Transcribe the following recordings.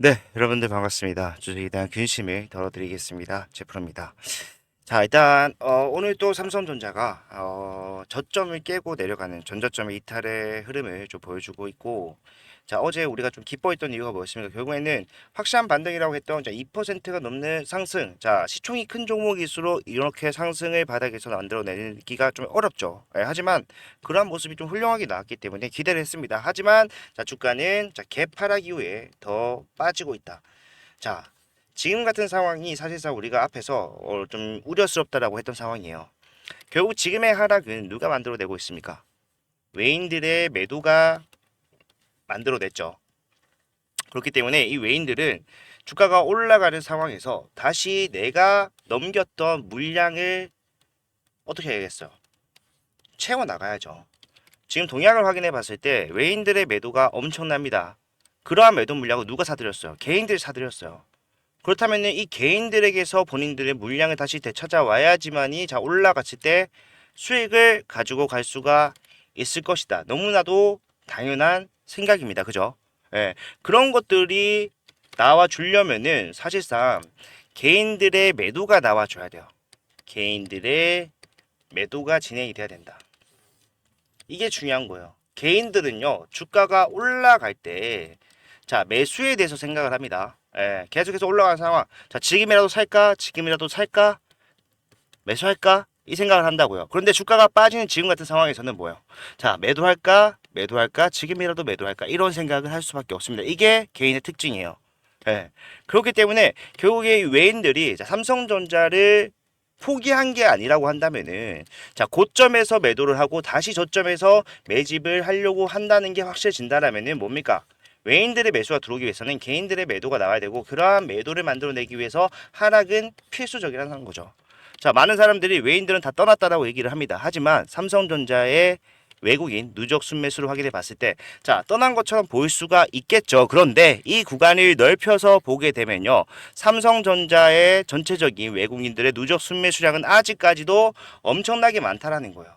네, 여러분들 반갑습니다. 주식에 대한 근심을 덜어드리겠습니다. 제프로입니다. 자, 일단 오늘 또 삼성전자가 저점을 깨고 내려가는 전저점의 이탈의 흐름을 좀 보여주고 있고, 자, 어제 우리가 좀 기뻐했던 이유가 뭐였습니까? 결국에는 확실한 반등이라고 했던 2%가 넘는 상승. 자, 시총이 큰 종목일수록 이렇게 상승을 바닥에서 만들어내기가 좀 어렵죠. 예, 하지만 그러한 모습이 좀 훌륭하게 나왔기 때문에 기대를 했습니다. 하지만 자, 주가는 자, 개파락 이후에 더 빠지고 있다. 자, 지금 같은 상황이 사실상 우리가 앞에서 좀 우려스럽다라고 했던 상황이에요. 결국 지금의 하락은 누가 만들어내고 있습니까? 외인들의 매도가 만들어냈죠. 그렇기 때문에 이 외인들은 주가가 올라가는 상황에서 다시 내가 넘겼던 물량을 어떻게 해야겠어요? 채워 나가야죠. 지금 동향을 확인해 봤을 때 외인들의 매도가 엄청납니다. 그러한 매도 물량을 누가 사들였어요? 개인들이 사들였어요. 그렇다면 이 개인들에게서 본인들의 물량을 다시 되찾아와야지만이 자 올라갔을 때 수익을 가지고 갈 수가 있을 것이다. 너무나도 당연한 생각입니다. 그죠? 예. 그런 것들이 나와 주려면은 사실상 개인들의 매도가 나와 줘야 돼요. 개인들의 매도가 진행이 돼야 된다. 이게 중요한 거예요. 개인들은요, 주가가 올라갈 때, 자, 매수에 대해서 생각을 합니다. 예, 계속해서 올라가는 상황. 자, 지금이라도 살까? 지금이라도 살까? 매수할까? 이 생각을 한다고요. 그런데 주가가 빠지는 지금 같은 상황에서는 뭐예요? 자, 매도할까? 매도할까? 지금이라도 매도할까? 이런 생각을 할 수밖에 없습니다. 이게 개인의 특징이에요. 예. 그렇기 때문에 결국에 이 외인들이 자, 삼성전자를 포기한 게 아니라고 한다면은 자 고점에서 매도를 하고 다시 저점에서 매집을 하려고 한다는 게 확실해진다라면은 뭡니까? 외인들의 매수가 들어오기 위해서는 개인들의 매도가 나와야 되고 그러한 매도를 만들어내기 위해서 하락은 필수적이라는 거죠. 자 많은 사람들이 외인들은 다 떠났다라고 얘기를 합니다. 하지만 삼성전자의 외국인 누적 순매수를 확인해 봤을 때 자 떠난 것처럼 보일 수가 있겠죠. 그런데 이 구간을 넓혀서 보게 되면요. 삼성전자의 전체적인 외국인들의 누적 순매수량은 아직까지도 엄청나게 많다라는 거예요.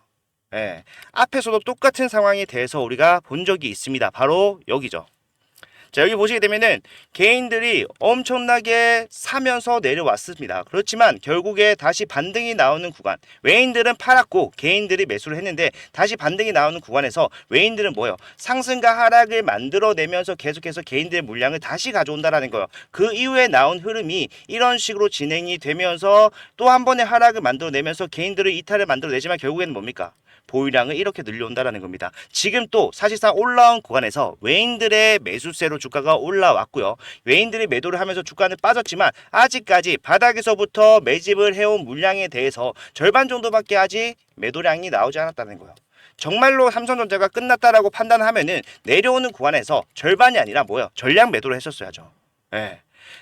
예. 앞에서도 똑같은 상황에 대해서 우리가 본 적이 있습니다. 바로 여기죠. 자, 여기 보시게 되면은 개인들이 엄청나게 사면서 내려왔습니다. 그렇지만 결국에 다시 반등이 나오는 구간. 외인들은 팔았고 개인들이 매수를 했는데 다시 반등이 나오는 구간에서 외인들은 뭐예요? 상승과 하락을 만들어내면서 계속해서 개인들의 물량을 다시 가져온다라는 거예요. 그 이후에 나온 흐름이 이런 식으로 진행이 되면서 또 한 번의 하락을 만들어내면서 개인들의 이탈을 만들어내지만 결국에는 뭡니까? 보유량을 이렇게 늘려온다라는 겁니다. 지금 또 사실상 올라온 구간에서 외인들의 매수세로 주가가 올라왔고요. 외인들이 매도를 하면서 주가는 빠졌지만 아직까지 바닥에서부터 매집을 해온 물량에 대해서 절반 정도밖에 아직 매도량이 나오지 않았다는 거예요. 정말로 삼성전자가 끝났다라고 판단하면은 내려오는 구간에서 절반이 아니라 뭐예요? 전량 매도를 했었어야죠. 예.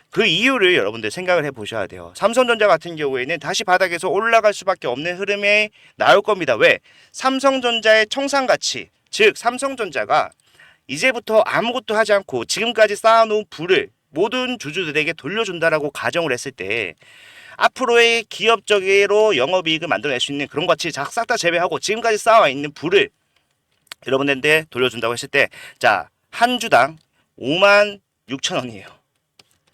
그 이유를 여러분들 생각을 해 보셔야 돼요. 삼성전자 같은 경우에는 다시 바닥에서 올라갈 수밖에 없는 흐름에 나올 겁니다. 왜? 삼성전자의 청산 가치, 즉 삼성전자가 이제부터 아무것도 하지 않고 지금까지 쌓아놓은 부를 모든 주주들에게 돌려준다라고 가정을 했을 때 앞으로의 기업적으로 영업이익을 만들어낼 수 있는 그런 가치 싹 다 제외하고 지금까지 쌓아와 있는 부를 여러분들한테 돌려준다고 했을 때 자, 한 주당 5만 6천 원이에요.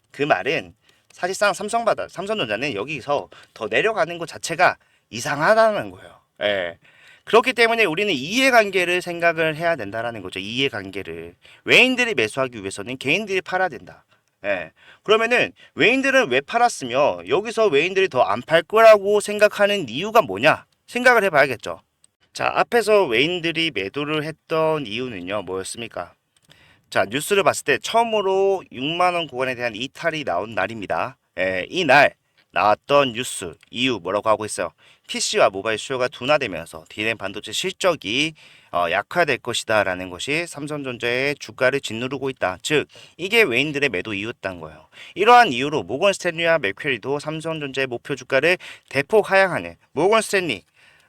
그 말은 사실상 삼성전자는 여기서 더 내려가는 것 자체가 이상하다는 거예요. 예. 그렇기 때문에 우리는 이해관계를 생각을 해야 된다라는 거죠. 이해관계를. 외인들이 매수하기 위해서는 개인들이 팔아야 된다. 예. 그러면은 외인들은 왜 팔았으며 여기서 외인들이 더 안 팔 거라고 생각하는 이유가 뭐냐? 생각을 해봐야겠죠. 자, 앞에서 외인들이 매도를 했던 이유는요, 뭐였습니까? 자, 뉴스를 봤을 때 처음으로 6만 원 구간에 대한 이탈이 나온 날입니다. 이날 나왔던 뉴스 이유 뭐라고 하고 있어요? PC와 모바일 수요가 둔화되면서 D램 반도체 실적이 약화될 것이다 라는 것이 삼성전자의 주가를 짓누르고 있다. 즉 이게 외인들의 매도 이유였던 거예요. 이러한 이유로 모건 스탠리와 맥퀘리도 삼성전자의 목표 주가를 대폭 하향하는 모건 스탠리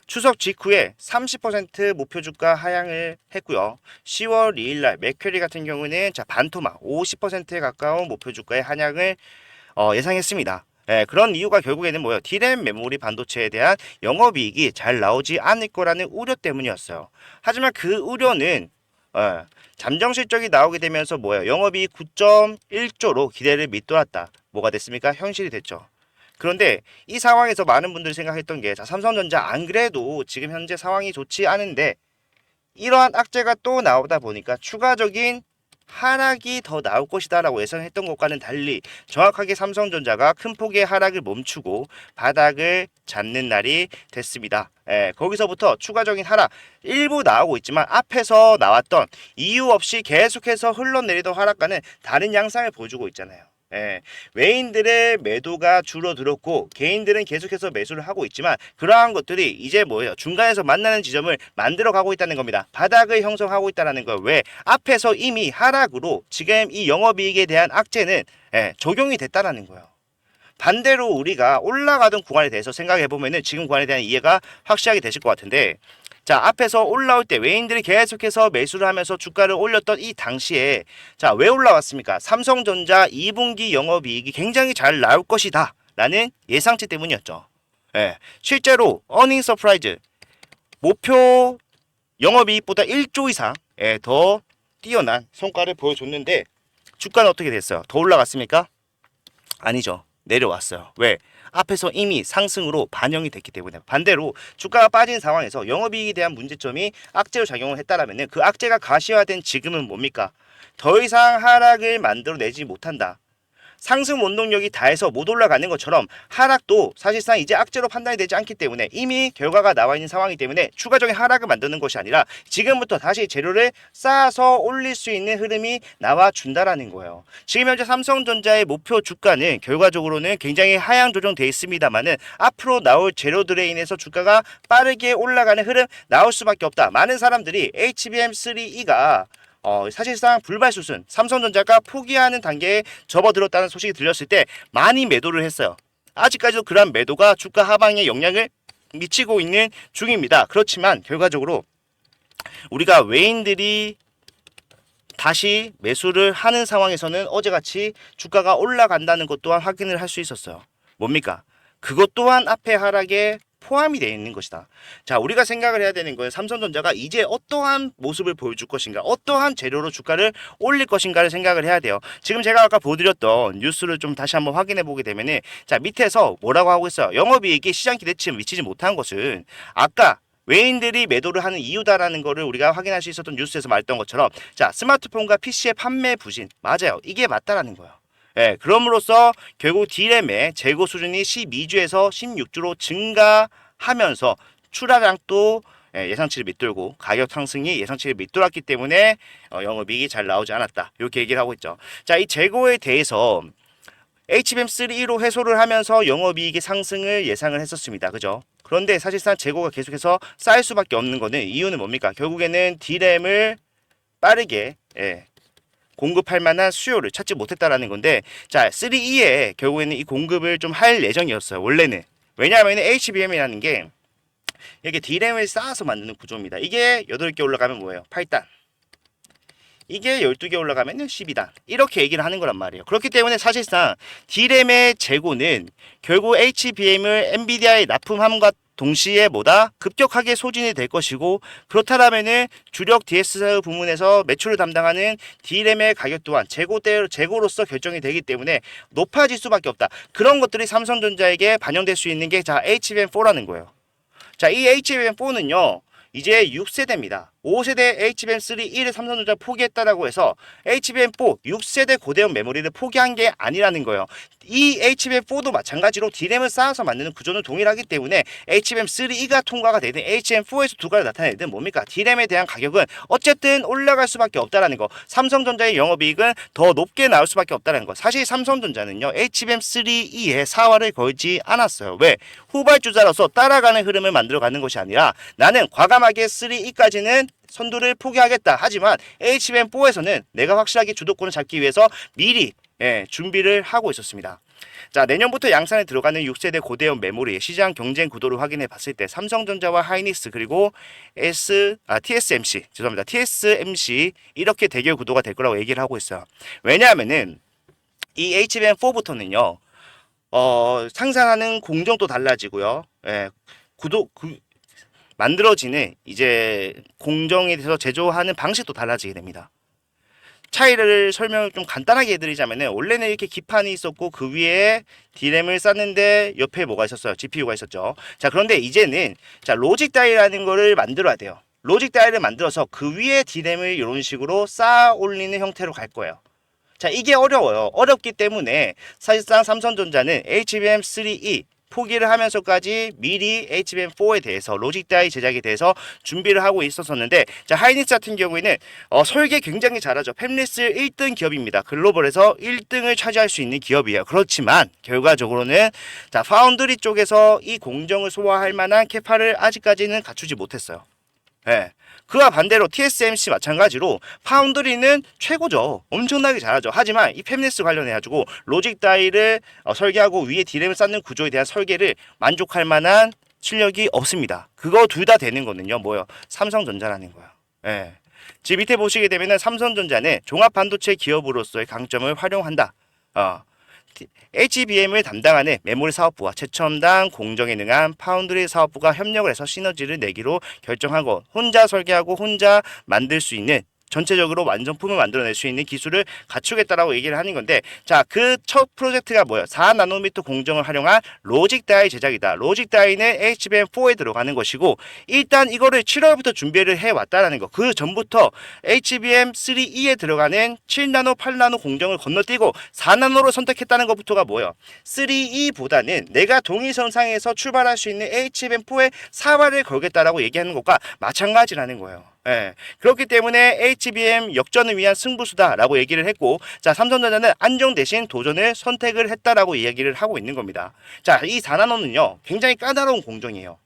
추석 직후에 30% 목표 주가 하향을 했고요. 10월 2일 날 맥퀘리 같은 경우는 자 반토막 50%에 가까운 목표 주가의 하향을 예상했습니다. 그런 이유가 결국에는 뭐예요? D램 메모리 반도체에 대한 영업이익이 잘 나오지 않을 거라는 우려 때문이었어요. 하지만 그 우려는 예. 잠정 실적이 나오게 되면서 뭐예요? 영업이익 9.1조로 기대를 밑돌았다. 뭐가 됐습니까? 현실이 됐죠. 그런데 이 상황에서 많은 분들이 생각했던 게, 자, 삼성전자 안 그래도 지금 현재 상황이 좋지 않은데 이러한 악재가 또 나오다 보니까 추가적인 하락이 더 나올 것이다 라고 예상했던 것과는 달리 정확하게 삼성전자가 큰 폭의 하락을 멈추고 바닥을 잡는 날이 됐습니다. 거기서부터 추가적인 하락 일부 나오고 있지만 앞에서 나왔던 이유 없이 계속해서 흘러내리던 하락과는 다른 양상을 보여주고 있잖아요. 외인들의 매도가 줄어들었고 개인들은 계속해서 매수를 하고 있지만 그러한 것들이 이제 뭐예요? 중간에서 만나는 지점을 만들어 가고 있다는 겁니다. 바닥을 형성하고 있다는 거예요. 왜? 앞에서 이미 하락으로 지금 이 영업이익에 대한 악재는 적용이 됐다는 거예요. 반대로 우리가 올라가던 구간에 대해서 생각해 보면은 지금 구간에 대한 이해가 확실하게 되실 것 같은데, 자, 앞에서 올라올 때 외인들이 계속해서 매수를 하면서 주가를 올렸던 이 당시에, 자, 왜 올라왔습니까? 삼성전자 2분기 영업이익이 굉장히 잘 나올 것이다 라는 예상치 때문이었죠. 실제로 어닝 서프라이즈 목표 영업이익보다 1조 이상 더 뛰어난 성과를 보여줬는데 주가는 어떻게 됐어요? 더 올라갔습니까? 아니죠. 내려왔어요. 왜? 앞에서 이미 상승으로 반영이 됐기 때문에. 반대로 주가가 빠진 상황에서 영업이익에 대한 문제점이 악재로 작용을 했다라면 그 악재가 가시화된 지금은 뭡니까? 더 이상 하락을 만들어내지 못한다. 상승 원동력이 다해서 못 올라가는 것처럼 하락도 사실상 이제 악재로 판단이 되지 않기 때문에 이미 결과가 나와 있는 상황이기 때문에 추가적인 하락을 만드는 것이 아니라 지금부터 다시 재료를 쌓아서 올릴 수 있는 흐름이 나와 준다라는 거예요. 지금 현재 삼성전자의 목표 주가는 결과적으로는 굉장히 하향 조정되어 있습니다만은 앞으로 나올 재료들에 인해서 주가가 빠르게 올라가는 흐름 나올 수밖에 없다. 많은 사람들이 HBM3E가 사실상 불발수순 삼성전자가 포기하는 단계에 접어들었다는 소식이 들렸을 때 많이 매도를 했어요. 아직까지도 그러한 매도가 주가 하방에 영향을 미치고 있는 중입니다. 그렇지만 결과적으로 우리가 외인들이 다시 매수를 하는 상황에서는 어제같이 주가가 올라간다는 것 또한 확인을 할 수 있었어요. 뭡니까? 그것 또한 앞에 하락에 포함이 되어 있는 것이다. 자, 우리가 생각을 해야 되는 거예요. 삼성전자가 이제 어떠한 모습을 보여줄 것인가, 어떠한 재료로 주가를 올릴 것인가를 생각을 해야 돼요. 지금 제가 아까 보여드렸던 뉴스를 좀 다시 한번 확인해 보게 되면은, 자, 밑에서 뭐라고 하고 있어요? 영업이익이 시장 기대치에 미치지 못한 것은 아까 외인들이 매도를 하는 이유다라는 거를 우리가 확인할 수 있었던 뉴스에서 말했던 것처럼, 자, 스마트폰과 PC의 판매 부진, 맞아요. 이게 맞다라는 거예요. 그럼으로써 결국 D램의 재고 수준이 12주에서 16주로 증가하면서 출하량도 예상치를 밑돌고 가격 상승이 예상치를 밑돌았기 때문에 영업이익이 잘 나오지 않았다. 이렇게 얘기를 하고 있죠. 자, 이 재고에 대해서 HBM3E로 해소를 하면서 영업이익의 상승을 예상을 했었습니다. 그죠? 그런데 사실상 재고가 계속해서 쌓일 수밖에 없는 거는 이유는 뭡니까? 결국에는 D램을 빠르게 공급할 만한 수요를 찾지 못했다라는 건데, 자, 3E에 결국에는 이 공급을 좀 할 예정이었어요. 원래는. 왜냐하면 HBM이라는 게 이렇게 D램을 쌓아서 만드는 구조입니다. 이게 8개 올라가면 뭐예요? 8단. 이게 12개 올라가면 12단. 이렇게 얘기를 하는 거란 말이에요. 그렇기 때문에 사실상 D램의 재고는 결국 HBM을 엔비디아에 납품함과 동시에 뭐다? 급격하게 소진이 될 것이고, 그렇다면은 주력 DS 부문에서 매출을 담당하는 D램의 가격 또한 재고로서 결정이 되기 때문에 높아질 수밖에 없다. 그런 것들이 삼성전자에게 반영될 수 있는 게 자, HBM4라는 거예요. 자, 이 HBM4는요, 이제 6세대입니다. 5세대 HBM3E를 삼성전자 포기했다라고 해서 HBM4 6세대 고대형 메모리를 포기한 게 아니라는 거예요. 이 HBM4도 마찬가지로 D램을 쌓아서 만드는 구조는 동일하기 때문에 HBM3E가 통과가 되든 HBM4에서 두가를 나타내든 뭡니까? D램에 대한 가격은 어쨌든 올라갈 수밖에 없다라는 거. 삼성전자의 영업이익은 더 높게 나올 수밖에 없다는 거. 사실 삼성전자는요, HBM3E에 사활을 걸지 않았어요. 왜? 후발주자로서 따라가는 흐름을 만들어가는 것이 아니라 나는 과감하게 3E까지는 선두를 포기하겠다. 하지만 HBM4에서는 내가 확실하게 주도권을 잡기 위해서 미리 준비를 하고 있었습니다. 자, 내년부터 양산에 들어가는 6세대 고대형 메모리 시장 경쟁 구도를 확인해 봤을 때 삼성전자와 하이닉스 그리고 TSMC 이렇게 대결 구도가 될 거라고 얘기를 하고 있어요. 왜냐하면은 이 HBM4부터는요, 상산하는 공정도 달라지고요. 만들어지는 이제 공정에 대해서 제조하는 방식도 달라지게 됩니다. 차이를 설명을 좀 간단하게 해드리자면은 원래는 이렇게 기판이 있었고 그 위에 D램을 쌌는데 옆에 뭐가 있었어요? GPU가 있었죠. 자, 그런데 이제는 자 로직 다이라는 거를 만들어야 돼요. 로직 다이를 만들어서 그 위에 D램을 이런 식으로 쌓아 올리는 형태로 갈 거예요. 자, 이게 어려워요. 어렵기 때문에 사실상 삼성전자는 HBM3E 포기를 하면서까지 미리 HBM4에 대해서 로직 다이 제작에 대해서 준비를 하고 있었었는데, 자 하이닉스 같은 경우에는 설계 굉장히 잘하죠. 팹리스 1등 기업입니다. 글로벌에서 1등을 차지할 수 있는 기업이에요. 그렇지만 결과적으로는 자 파운드리 쪽에서 이 공정을 소화할 만한 캐파를 아직까지는 갖추지 못했어요. 예. 그와 반대로 TSMC 마찬가지로 파운드리는 최고죠. 엄청나게 잘하죠. 하지만 이 팹리스 관련해가지고 로직 다이를 설계하고 위에 D램을 쌓는 구조에 대한 설계를 만족할 만한 실력이 없습니다. 그거 둘 다 되는 거는요. 뭐요? 삼성전자라는 거예요. 예. 지금 밑에 보시게 되면은 삼성전자는 종합반도체 기업으로서의 강점을 활용한다. HBM을 담당하는 메모리 사업부와 최첨단 공정에 능한 파운드리 사업부가 협력을 해서 시너지를 내기로 결정하고 혼자 설계하고 혼자 만들 수 있는 전체적으로 완성품을 만들어낼 수 있는 기술을 갖추겠다라고 얘기를 하는 건데, 자, 그 첫 프로젝트가 뭐예요? 4나노미터 공정을 활용한 로직 다이 제작이다. 로직 다이는 HBM4에 들어가는 것이고, 일단 이거를 7월부터 준비를 해왔다라는 거. 그 전부터 HBM3E에 들어가는 7나노, 8나노 공정을 건너뛰고 4나노로 선택했다는 것부터가 뭐예요? 3E보다는 내가 동일선상에서 출발할 수 있는 HBM4에 사활을 걸겠다라고 얘기하는 것과 마찬가지라는 거예요. 예. 그렇기 때문에 HBM 역전을 위한 승부수다라고 얘기를 했고, 자 삼성전자는 안정 대신 도전을 선택을 했다라고 이야기를 하고 있는 겁니다. 자, 이 4나노는요 굉장히 까다로운 공정이에요.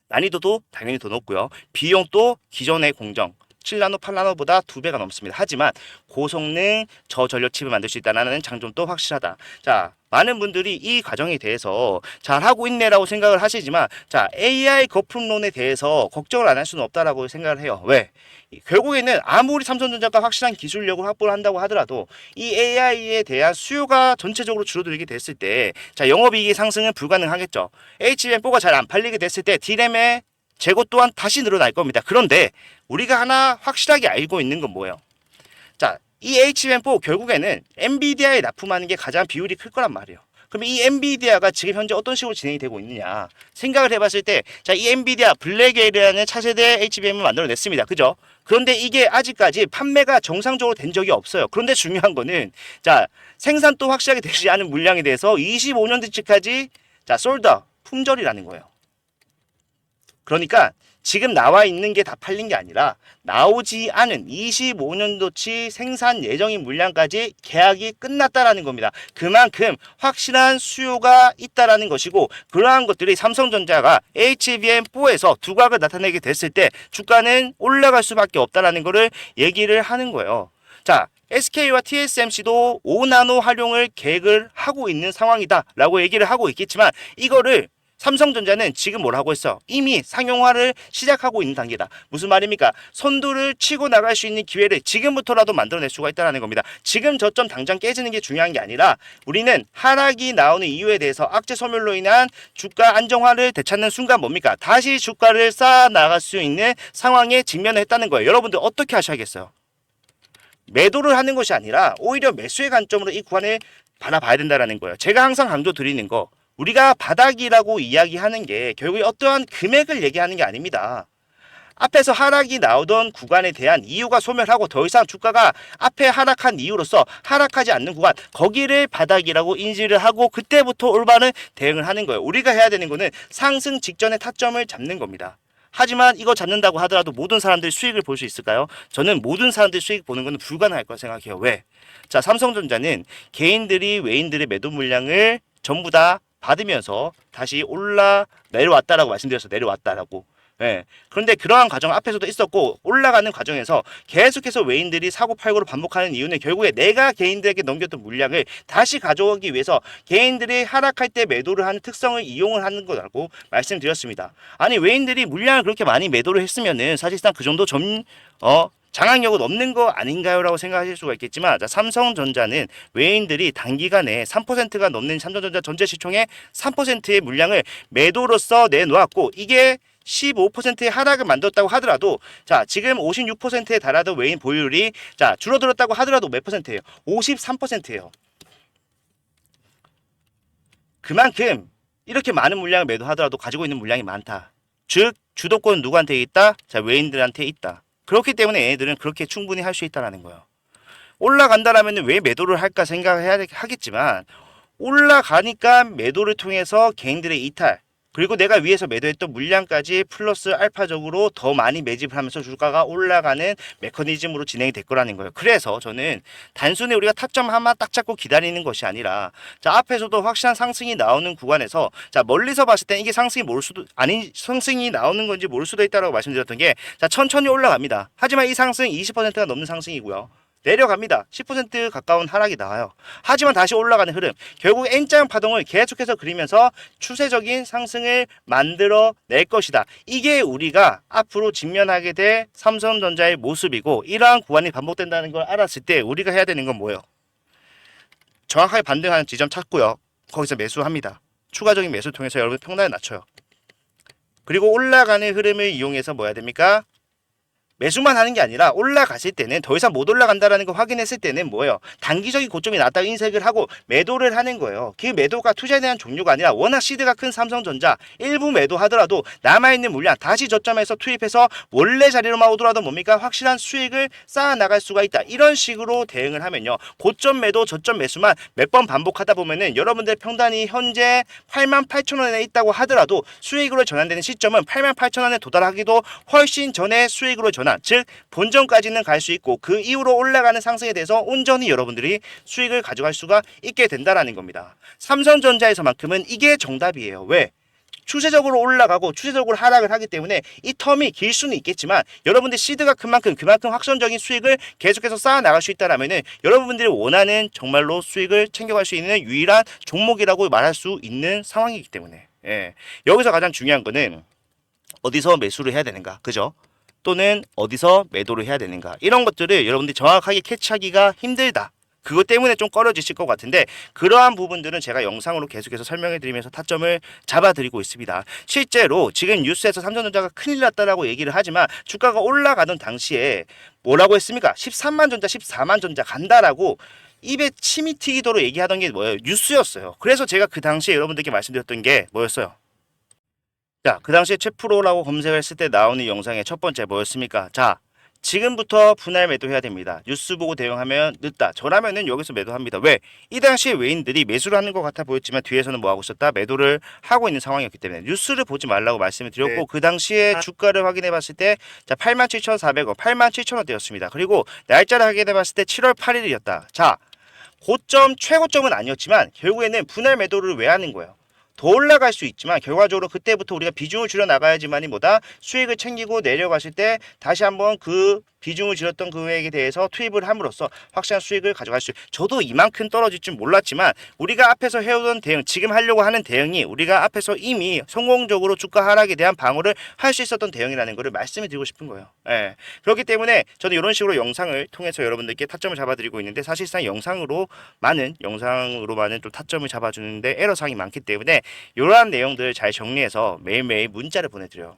난이도도 당연히 더 높고요. 비용도 기존의 공정 7나노, 8나노보다 2배가 넘습니다. 하지만 고성능 저전력 칩을 만들 수 있다는 장점도 확실하다. 자, 많은 분들이 이 과정에 대해서 잘하고 있네라고 생각을 하시지만, 자 AI 거품론에 대해서 걱정을 안 할 수는 없다라고 생각을 해요. 왜? 결국에는 아무리 삼성전자가 확실한 기술력을 확보를 한다고 하더라도 이 AI에 대한 수요가 전체적으로 줄어들게 됐을 때, 자 영업이익의 상승은 불가능하겠죠. HBM4가 잘 안 팔리게 됐을 때 D램의 재고 또한 다시 늘어날 겁니다. 그런데 우리가 하나 확실하게 알고 있는 건 뭐예요? 자, 이 HBM4 결국에는 엔비디아에 납품하는 게 가장 비율이 클 거란 말이에요. 그럼 이 엔비디아가 지금 현재 어떤 식으로 진행이 되고 있느냐 생각을 해봤을 때, 자 이 엔비디아 블랙에이라는 차세대 HBM을 만들어냈습니다. 그죠? 그런데 이게 아직까지 판매가 정상적으로 된 적이 없어요. 그런데 중요한 거는 자 생산도 확실하게 되지 않은 물량에 대해서 25년 뒤까지 자 솔더 품절이라는 거예요. 그러니까 지금 나와 있는 게 다 팔린 게 아니라 나오지 않은 25년도치 생산 예정인 물량까지 계약이 끝났다라는 겁니다. 그만큼 확실한 수요가 있다라는 것이고, 그러한 것들이 삼성전자가 HBM4에서 두각을 나타내게 됐을 때 주가는 올라갈 수밖에 없다라는 것을 얘기를 하는 거예요. 자, SK와 TSMC도 5나노 활용을 계획을 하고 있는 상황이다라고 얘기를 하고 있겠지만, 이거를 삼성전자는 지금 뭘 하고 있어? 이미 상용화를 시작하고 있는 단계다. 무슨 말입니까? 선두를 치고 나갈 수 있는 기회를 지금부터라도 만들어낼 수가 있다는 겁니다. 지금 저점 당장 깨지는 게 중요한 게 아니라 우리는 하락이 나오는 이유에 대해서 악재 소멸로 인한 주가 안정화를 되찾는 순간 뭡니까? 다시 주가를 쌓아 나갈 수 있는 상황에 직면을 했다는 거예요. 여러분들 어떻게 하셔야겠어요? 매도를 하는 것이 아니라 오히려 매수의 관점으로 이 구간을 바라봐야 된다는 거예요. 제가 항상 강조 드리는 거, 우리가 바닥이라고 이야기하는 게 결국에 어떠한 금액을 얘기하는 게 아닙니다. 앞에서 하락이 나오던 구간에 대한 이유가 소멸하고 더 이상 주가가 앞에 하락한 이유로서 하락하지 않는 구간, 거기를 바닥이라고 인지를 하고 그때부터 올바른 대응을 하는 거예요. 우리가 해야 되는 거는 상승 직전의 타점을 잡는 겁니다. 하지만 이거 잡는다고 하더라도 모든 사람들이 수익을 볼 수 있을까요? 저는 모든 사람들이 수익 보는 건 불가능할 거라 생각해요. 왜? 자, 삼성전자는 개인들이 외인들의 매도 물량을 전부 다 받으면서 다시 내려왔다라고 말씀드렸어요. 내려왔다라고. 예. 그런데 그러한 과정 앞에서도 있었고, 올라가는 과정에서 계속해서 외인들이 사고 팔고를 반복하는 이유는 결국에 내가 개인들에게 넘겼던 물량을 다시 가져오기 위해서 개인들이 하락할 때 매도를 하는 특성을 이용을 하는 거라고 말씀드렸습니다. 아니 외인들이 물량을 그렇게 많이 매도를 했으면은 사실상 그 정도 장악력은 없는 거 아닌가요? 라고 생각하실 수가 있겠지만, 자, 삼성전자는 외인들이 단기간에 3%가 넘는 삼성전자 전체 시총의 3%의 물량을 매도로서 내놓았고, 이게 15%의 하락을 만들었다고 하더라도 자 지금 56%에 달하던 외인 보유율이 자 줄어들었다고 하더라도 몇 %예요? 53%예요. 그만큼 이렇게 많은 물량을 매도하더라도 가지고 있는 물량이 많다. 즉 주도권은 누구한테 있다? 자 외인들한테 있다. 그렇기 때문에 얘네들은 그렇게 충분히 할 수 있다라는 거예요. 올라간다라면 왜 매도를 할까 생각해야 하겠지만 올라가니까 매도를 통해서 개인들의 이탈 그리고 내가 위에서 매도했던 물량까지 플러스 알파적으로 더 많이 매집을 하면서 주가가 올라가는 메커니즘으로 진행이 될 거라는 거예요. 그래서 저는 단순히 우리가 타점 하나 딱 잡고 기다리는 것이 아니라 자 앞에서도 확실한 상승이 나오는 구간에서 자 멀리서 봤을 때 이게 상승이 모를 수도 아니 상승이 나오는 건지 모를 수도 있다라고 말씀드렸던 게 자 천천히 올라갑니다. 하지만 이 상승 20%가 넘는 상승이고요. 내려갑니다. 10% 가까운 하락이 나와요. 하지만 다시 올라가는 흐름. 결국 N자형 파동을 계속해서 그리면서 추세적인 상승을 만들어 낼 것이다. 이게 우리가 앞으로 직면하게 될 삼성전자의 모습이고 이러한 구간이 반복된다는 걸 알았을 때 우리가 해야 되는 건 뭐예요? 정확하게 반등하는 지점 찾고요. 거기서 매수합니다. 추가적인 매수를 통해서 여러분 평단을 낮춰요. 그리고 올라가는 흐름을 이용해서 뭐 해야 됩니까? 매수만 하는 게 아니라 올라갔을 때는 더 이상 못 올라간다라는 걸 확인했을 때는 뭐예요? 단기적인 고점이 났다고 인색을 하고 매도를 하는 거예요. 그 매도가 투자에 대한 종류가 아니라 워낙 시드가 큰 삼성전자 일부 매도하더라도 남아있는 물량 다시 저점에서 투입해서 원래 자리로만 오더라도 뭡니까? 확실한 수익을 쌓아 나갈 수가 있다. 이런 식으로 대응을 하면요. 고점 매도 저점 매수만 몇 번 반복하다 보면은 여러분들 평단이 현재 88,000원에 있다고 하더라도 수익으로 전환되는 시점은 88,000원에 도달하기도 훨씬 전에 수익으로 즉 본전까지는 갈 수 있고 그 이후로 올라가는 상승에 대해서 온전히 여러분들이 수익을 가져갈 수가 있게 된다라는 겁니다. 삼성전자에서만큼은 이게 정답이에요. 왜? 추세적으로 올라가고 추세적으로 하락을 하기 때문에 이 텀이 길 수는 있겠지만 여러분들 시드가 큰 만큼 그만큼 확선적인 수익을 계속해서 쌓아 나갈 수 있다라면은 여러분들이 원하는 정말로 수익을 챙겨갈 수 있는 유일한 종목이라고 말할 수 있는 상황이기 때문에 여기서 가장 중요한 거는 어디서 매수를 해야 되는가, 그죠? 또는 어디서 매도를 해야 되는가 이런 것들을 여러분들이 정확하게 캐치하기가 힘들다. 그것 때문에 좀 꺼려지실 것 같은데 그러한 부분들은 제가 영상으로 계속해서 설명해 드리면서 타점을 잡아드리고 있습니다. 실제로 지금 뉴스에서 삼성전자가 큰일 났다라고 얘기를 하지만 주가가 올라가던 당시에 뭐라고 했습니까? 13만 전자 14만 전자 간다라고 입에 침이 튀기도록 얘기하던 게 뭐예요? 뉴스였어요. 그래서 제가 그 당시에 여러분들께 말씀드렸던 게 뭐였어요? 자, 그 당시에 최프로라고 검색했을 때 나오는 영상의 첫 번째 뭐였습니까? 자, 지금부터 분할 매도해야 됩니다. 뉴스 보고 대응하면 늦다. 저라면은 여기서 매도합니다. 왜? 이 당시에 외인들이 매수를 하는 것 같아 보였지만 뒤에서는 뭐 하고 있었다? 매도를 하고 있는 상황이었기 때문에 뉴스를 보지 말라고 말씀을 드렸고 그 당시에 주가를 확인해 봤을 때 자, 87,400원, 87,000원대였습니다. 그리고 날짜를 확인해 봤을 때 7월 8일이었다. 자, 고점 최고점은 아니었지만 결국에는 분할 매도를 왜 하는 거예요? 더 올라갈 수 있지만 결과적으로 그때부터 우리가 비중을 줄여 나가야지만이 뭐다 수익을 챙기고 내려갔을 때 다시 한번 그 비중을 줄였던 금액에 대해서 투입을 함으로써 확실한 수익을 가져갈 수 저도 이만큼 떨어질 줄 몰랐지만 우리가 앞에서 해오던 대응 지금 하려고 하는 대응이 우리가 앞에서 이미 성공적으로 주가 하락에 대한 방어를 할 수 있었던 대응이라는 것을 말씀을 드리고 싶은 거예요. 그렇기 때문에 저는 이런 식으로 영상을 통해서 여러분들께 타점을 잡아드리고 있는데 사실상 영상으로만은 좀 타점을 잡아주는데 에러사항이 많기 때문에 이러한 내용들을 잘 정리해서 매일매일 문자를 보내드려요.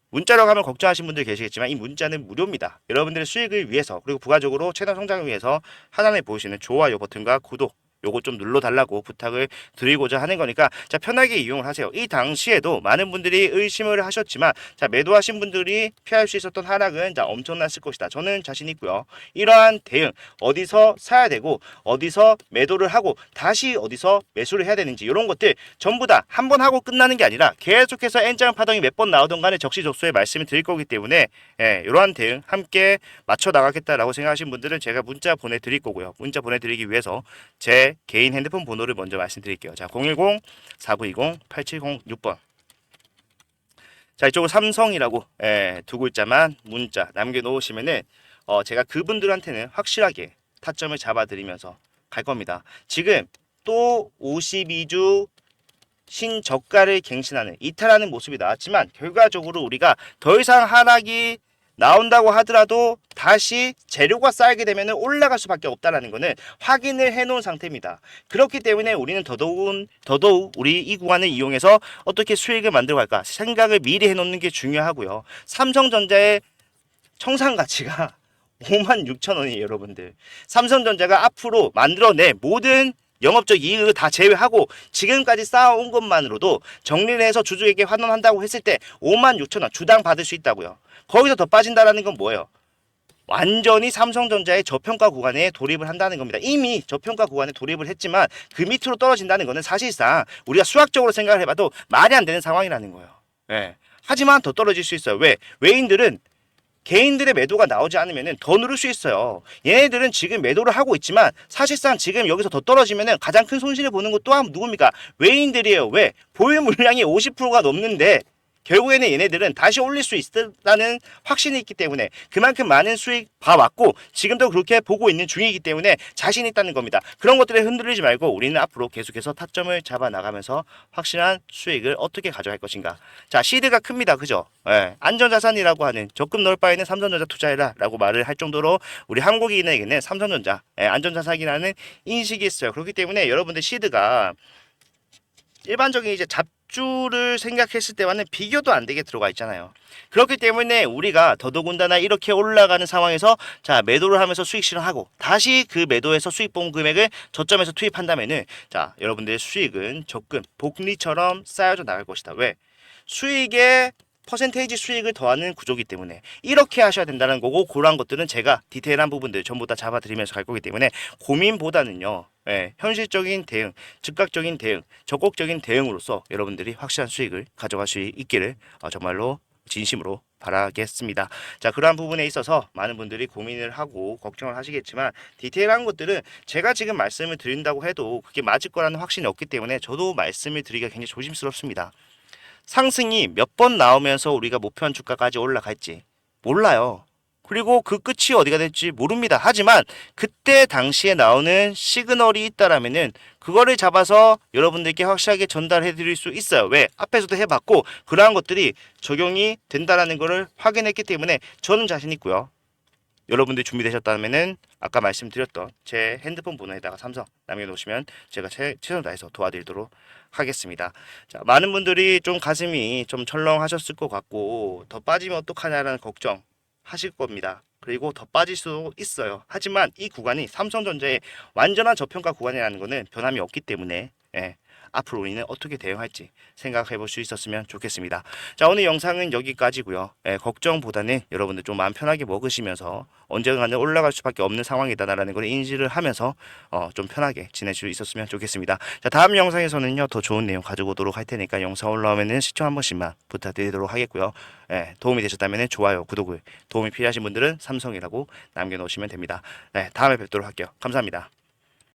문자로 가면 걱정하시는 분들 계시겠지만 이 문자는 무료입니다. 여러분들의 수익을 위해서 그리고 부가적으로 채널 성장을 위해서 하단에 보이시는 좋아요 버튼과 구독 요거 좀 눌러달라고 부탁을 드리고자 하는 거니까 자 편하게 이용을 하세요. 이 당시에도 많은 분들이 의심을 하셨지만 자 매도하신 분들이 피할 수 있었던 하락은 자 엄청났을 것이다. 저는 자신 있고요. 이러한 대응 어디서 사야 되고 어디서 매도를 하고 다시 어디서 매수를 해야 되는지 이런 것들 전부 다 한 번 하고 끝나는 게 아니라 계속해서 N자형 파동이 몇 번 나오던 간에 적시적소에 말씀을 드릴 거기 때문에 이러한 대응 함께 맞춰 나가겠다라고 생각하신 분들은 제가 문자 보내드릴 거고요. 문자 보내드리기 위해서 제 개인 핸드폰 번호를 먼저 말씀드릴게요. 자, 010-4920-8706번. 자, 이쪽은 삼성이라고 두 글자만 문자 남겨놓으시면은 제가 그분들한테는 확실하게 타점을 잡아드리면서 갈 겁니다. 지금 또 52주 신저가를 갱신하는 이탈하는 모습이 나왔지만 결과적으로 우리가 더 이상 하락이 나온다고 하더라도 다시 재료가 쌓이게 되면 올라갈 수밖에 없다라는 거는 확인을 해놓은 상태입니다. 그렇기 때문에 우리는 더더욱 우리 이 구간을 이용해서 어떻게 수익을 만들어 갈까 생각을 미리 해놓는 게 중요하고요. 삼성전자의 청산 가치가 56,000원이에요, 여러분들. 삼성전자가 앞으로 만들어낼 모든 영업적 이익을 다 제외하고 지금까지 쌓아온 것만으로도 정리를 해서 주주에게 환원한다고 했을 때 56,000원 주당 받을 수 있다고요. 거기서 더 빠진다라는 건 뭐예요? 완전히 삼성전자의 저평가 구간에 돌입을 한다는 겁니다. 이미 저평가 구간에 돌입을 했지만 그 밑으로 떨어진다는 것은 사실상 우리가 수학적으로 생각을 해봐도 말이 안 되는 상황이라는 거예요. 예. 하지만 더 떨어질 수 있어요. 왜? 외인들은 개인들의 매도가 나오지 않으면 더 누를 수 있어요. 얘네들은 지금 매도를 하고 있지만 사실상 지금 여기서 더 떨어지면 가장 큰 손실을 보는 것 또한 누굽니까? 외인들이에요. 왜? 보유 물량이 50%가 넘는데 결국에는 얘네들은 다시 올릴 수 있다는 확신이 있기 때문에 그만큼 많은 수익 봐왔고 지금도 그렇게 보고 있는 중이기 때문에 자신이 있다는 겁니다. 그런 것들에 흔들리지 말고 우리는 앞으로 계속해서 타점을 잡아 나가면서 확실한 수익을 어떻게 가져갈 것인가. 자, 시드가 큽니다. 그죠? 예, 안전자산이라고 하는 적금 넣을 바에는 삼성전자 투자해라 라고 말을 할 정도로 우리 한국인에게는 삼성전자 안전자산이라는 인식이 있어요. 그렇기 때문에 여러분들 시드가 일반적인 이제 잡주를 생각했을 때와는 비교도 안 되게 들어가 있잖아요. 그렇기 때문에 우리가 더더군다나 이렇게 올라가는 상황에서 자 매도를 하면서 수익 실현하고 다시 그 매도에서 수익 본 금액을 저점에서 투입한다면은 자 여러분들의 수익은 적금 복리처럼 쌓여져 나갈 것이다. 왜? 수익에 퍼센테이지 수익을 더하는 구조기 때문에 이렇게 하셔야 된다는 거고 그러한 것들은 제가 디테일한 부분들 전부 다 잡아드리면서 갈 거기 때문에 고민보다는요. 현실적인 대응, 즉각적인 대응, 적극적인 대응으로서 여러분들이 확실한 수익을 가져갈 수 있기를 정말로 진심으로 바라겠습니다. 자, 그러한 부분에 있어서 많은 분들이 고민을 하고 걱정을 하시겠지만 디테일한 것들은 제가 지금 말씀을 드린다고 해도 그게 맞을 거라는 확신이 없기 때문에 저도 말씀을 드리기가 굉장히 조심스럽습니다. 상승이 몇 번 나오면서 우리가 목표한 주가까지 올라갈지 몰라요. 그리고 그 끝이 어디가 될지 모릅니다. 하지만 그때 당시에 나오는 시그널이 있다라면은 그거를 잡아서 여러분들께 확실하게 전달해 드릴 수 있어요. 왜? 앞에서도 해봤고 그러한 것들이 적용이 된다라는 것을 확인했기 때문에 저는 자신 있고요. 여러분들이 준비되셨다면은 아까 말씀드렸던 제 핸드폰 번호에다가 삼성 남겨놓으시면 제가 최선을 다해서 도와드리도록 하겠습니다. 자, 많은 분들이 좀 가슴이 좀 철렁하셨을 것 같고 더 빠지면 어떡하냐라는 걱정 하실 겁니다. 그리고 더 빠질 수도 있어요. 하지만 이 구간이 삼성전자의 완전한 저평가 구간이라는 것은 변함이 없기 때문에 앞으로 우리는 어떻게 대응할지 생각해 볼 수 있었으면 좋겠습니다. 자, 오늘 영상은 여기까지고요. 걱정보다는 여러분들 좀 마음 편하게 먹으시면서 언젠가는 올라갈 수밖에 없는 상황이다라는 걸 인지를 하면서 좀 편하게 지낼 수 있었으면 좋겠습니다. 자, 다음 영상에서는요 더 좋은 내용 가지고 오도록 할 테니까 영상 올라오면은 시청 한 번씩만 부탁드리도록 하겠고요. 도움이 되셨다면 좋아요, 구독을 도움이 필요하신 분들은 삼성이라고 남겨놓으시면 됩니다. 다음에 뵙도록 할게요. 감사합니다.